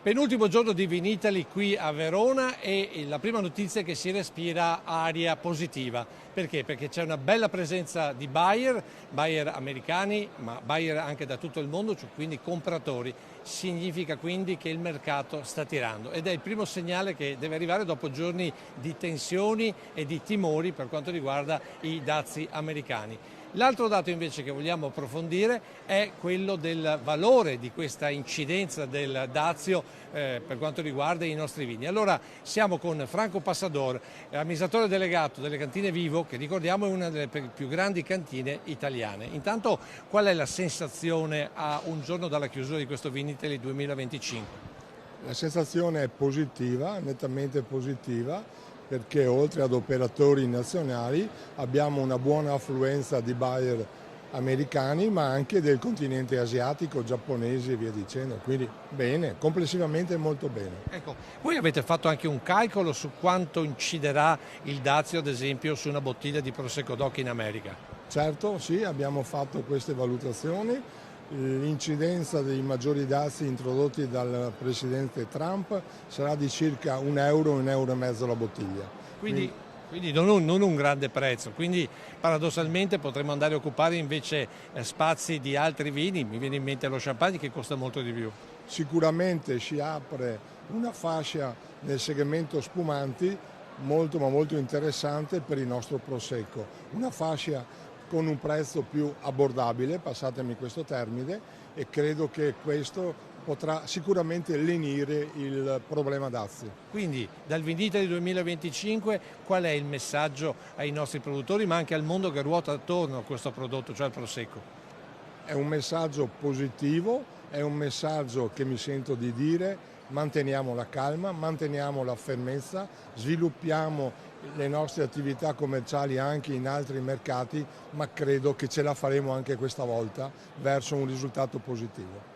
Penultimo giorno di Vinitaly qui a Verona e la prima notizia è che si respira aria positiva. Perché? Perché c'è una bella presenza di buyer americani, ma buyer anche da tutto il mondo, cioè quindi compratori. Significa quindi che il mercato sta tirando ed è il primo segnale che deve arrivare dopo giorni di tensioni e di timori per quanto riguarda i dazi americani. L'altro dato invece che vogliamo approfondire è quello del valore di questa incidenza del dazio per quanto riguarda i nostri vini. Allora siamo con Franco Passador, amministratore delegato delle Cantine Vivo, che ricordiamo è una delle più grandi cantine italiane. Intanto qual è la sensazione a un giorno dalla chiusura di questo Vinitaly 2025? La sensazione è positiva, nettamente positiva, perché oltre ad operatori nazionali abbiamo una buona affluenza di buyer americani, ma anche del continente asiatico, giapponesi e via dicendo. Quindi bene, complessivamente molto bene. Ecco, voi avete fatto anche un calcolo su quanto inciderà il dazio, ad esempio, su una bottiglia di Prosecco DOC in America? Certo, sì, abbiamo fatto queste valutazioni. L'incidenza dei maggiori dazi introdotti dal presidente Trump sarà di circa €1 la bottiglia. Quindi non un grande prezzo, quindi paradossalmente potremmo andare a occupare invece spazi di altri vini, mi viene in mente lo champagne che costa molto di più. Sicuramente si apre una fascia nel segmento spumanti molto ma molto interessante per il nostro Prosecco, una fascia con un prezzo più abbordabile, passatemi questo termine, e credo che questo potrà sicuramente lenire il problema dazi. Quindi dal Vinitaly 2025 qual è il messaggio ai nostri produttori ma anche al mondo che ruota attorno a questo prodotto, cioè al Prosecco? È un messaggio positivo, è un messaggio che mi sento di dire: manteniamo la calma, manteniamo la fermezza, sviluppiamo le nostre attività commerciali anche in altri mercati, ma credo che ce la faremo anche questa volta verso un risultato positivo.